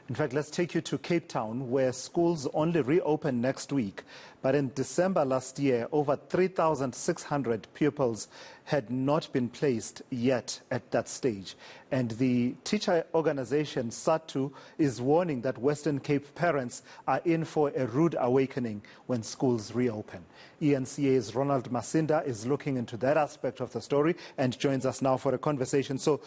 In fact, let's take you to Cape Town, where schools only reopen next week. But in December last year, over 3,600 pupils had not been placed yet at that stage. And the teacher organization, Sadtu, is warning that Western Cape parents are in for a rude awakening when schools reopen. eNCA's Ronald Masinda is looking into that aspect of the story and joins us now for a conversation. So,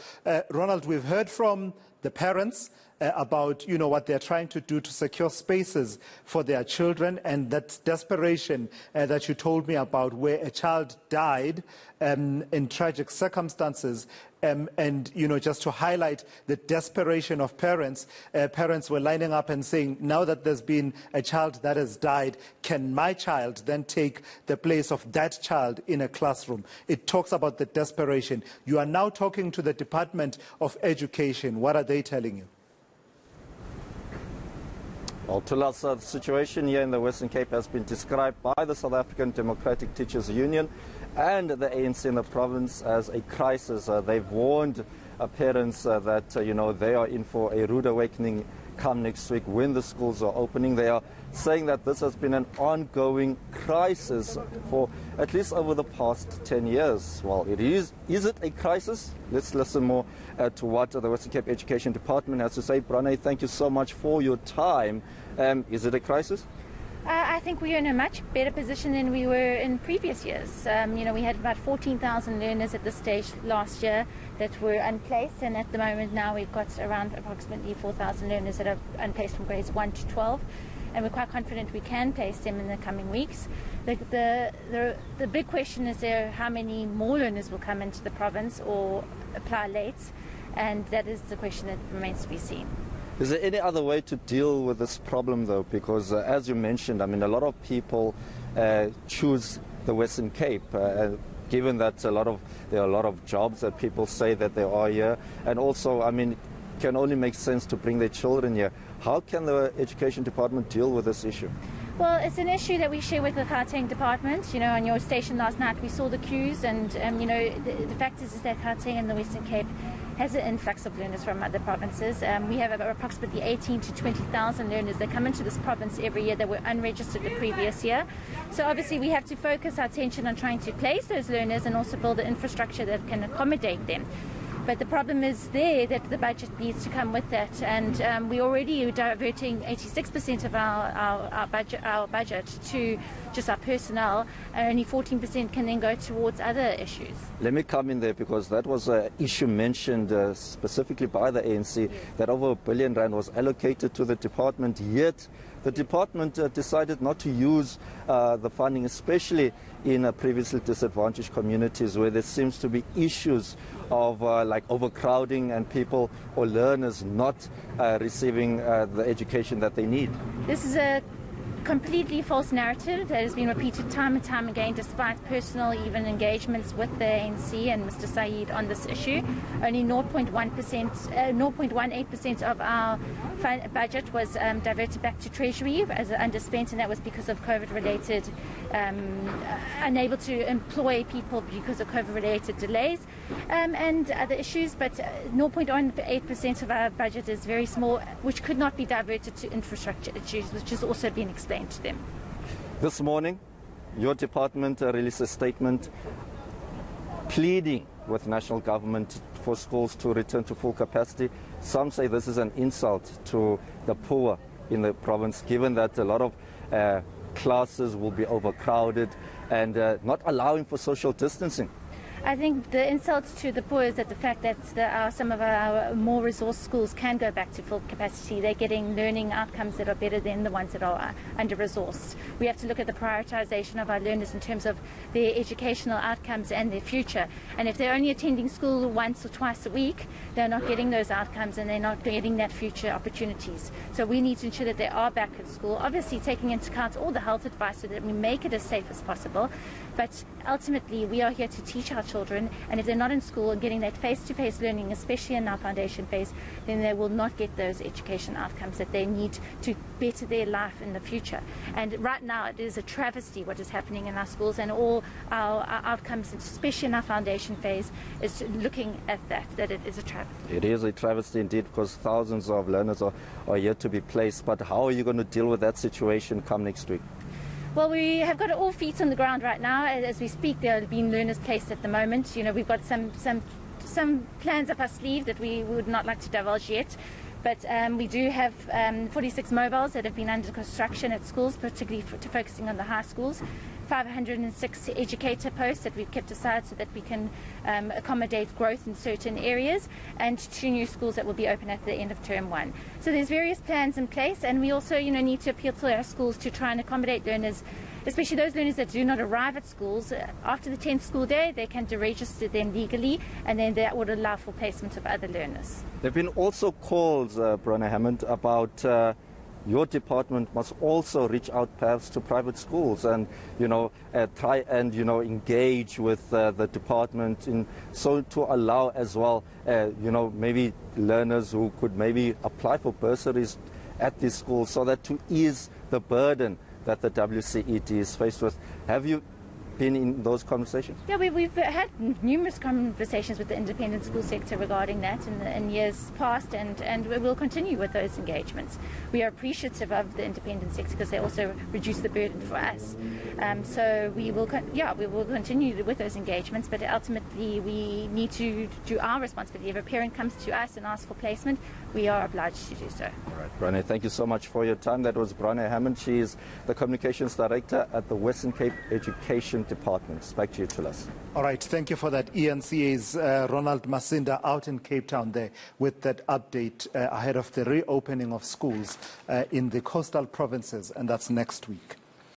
Ronald, we've heard from the parents about what they're trying to do to secure spaces for their children, and that desperation that you told me about, where a child died in tragic circumstances. And just to highlight the desperation of parents, parents were lining up and saying, now that there's been a child that has died, can my child then take the place of that child in a classroom? It talks about the desperation. You are now talking to the Department of Education. What are they telling you? Well, to us, the situation here in the Western Cape has been described by the South African Democratic Teachers Union and the ANC in the province as a crisis. They've warned parents that, they are in for a rude awakening come next week when the schools are opening. They are saying that this has been an ongoing crisis for at least over the past 10 years. Well, it is. Is it a crisis? Let's listen more to what the Western Cape Education Department has to say. Brane, thank you so much for your time. Is it a crisis? I think we are in a much better position than we were in previous years. We had about 14,000 learners at this stage last year that were unplaced, and at the moment now we've got around approximately 4,000 learners that are unplaced from grades 1 to 12, and we're quite confident we can place them in the coming weeks. The big question is how many more learners will come into the province or apply late, and that is the question that remains to be seen. Is there any other way to deal with this problem, though? Because as you mentioned, a lot of people choose the Western Cape, given that there are a lot of jobs that people say that there are here. And also, it can only make sense to bring their children here. How can the Education Department deal with this issue? Well, it's an issue that we share with the Gauteng department. On your station last night we saw the queues, and the fact is that Gauteng and the Western Cape has an influx of learners from other provinces. We have approximately 18 to 20,000 learners that come into this province every year that were unregistered the previous year. So obviously we have to focus our attention on trying to place those learners and also build the infrastructure that can accommodate them. But the problem is that the budget needs to come with that, and we already are diverting 86% of our budget to just our personnel, and only 14% can then go towards other issues. Let me come in there, because that was an issue mentioned specifically by the ANC, that over R1 billion was allocated to the department, yet the department decided not to use the funding, especially in previously disadvantaged communities where there seems to be issues of like overcrowding and people or learners not receiving the education that they need. This is a completely false narrative that has been repeated time and time again, despite personal even engagements with the ANC and Mr. Saeed on this issue. Only 0.18% of our budget was diverted back to Treasury as underspent, and that was because of COVID-related, unable to employ people because of COVID-related delays and other issues. But 0.18% of our budget is very small, which could not be diverted to infrastructure issues, which has also been explained to them. This morning, your department released a statement pleading with national government for schools to return to full capacity. Some say this is an insult to the poor in the province, given that a lot of classes will be overcrowded and not allowing for social distancing. I think the insult to the poor is that the fact that some of our more resourced schools can go back to full capacity. They're getting learning outcomes that are better than the ones that are under-resourced. We have to look at the prioritization of our learners in terms of their educational outcomes and their future. And if they're only attending school once or twice a week, they're not getting those outcomes and they're not getting that future opportunities. So we need to ensure that they are back at school, obviously taking into account all the health advice so that we make it as safe as possible. But ultimately we are here to teach our children, and if they're not in school and getting that face-to-face learning, especially in our foundation phase, then they will not get those education outcomes that they need to better their life in the future. And right now it is a travesty what is happening in our schools, and all our outcomes, especially in our foundation phase, is looking at that it is a travesty. It is a travesty indeed, because thousands of learners are yet to be placed. But how are you going to deal with that situation come next week? Well, we have got all feet on the ground right now. As we speak, there have been learners placed at the moment. You know, we've got some plans up our sleeve that we would not like to divulge yet. But we do have 46 mobiles that have been under construction at schools, particularly focusing on the high schools. 506 educator posts that we've kept aside so that we can accommodate growth in certain areas, and 2 new schools that will be open at the end of term 1. So there's various plans in place, and we also, need to appeal to our schools to try and accommodate learners, especially those learners that do not arrive at schools. After the 10th school day, they can deregister them legally, and then that would allow for placement of other learners. There have been also calls, Bronagh Hammond, about your department must also reach out perhaps to private schools and, try and, engage with the department so to allow as well, maybe learners who could maybe apply for bursaries at these schools, so that to ease the burden that the WCED is faced with. Have you been in those conversations? Yeah, we've had numerous conversations with the independent school sector regarding that in years past, and we will continue with those engagements. We are appreciative of the independent sector because they also reduce the burden for us. So we will continue with those engagements, but ultimately we need to do our responsibility. If a parent comes to us and asks for placement, we are obliged to do so. All right, Bronagh, thank you so much for your time. That was Bronagh Hammond. She is the Communications Director at the Western Cape Education Department. Back to you, Tulas. All right, thank you for that. eNCA's Ronald Masinda out in Cape Town there with that update ahead of the reopening of schools in the coastal provinces, and that's next week.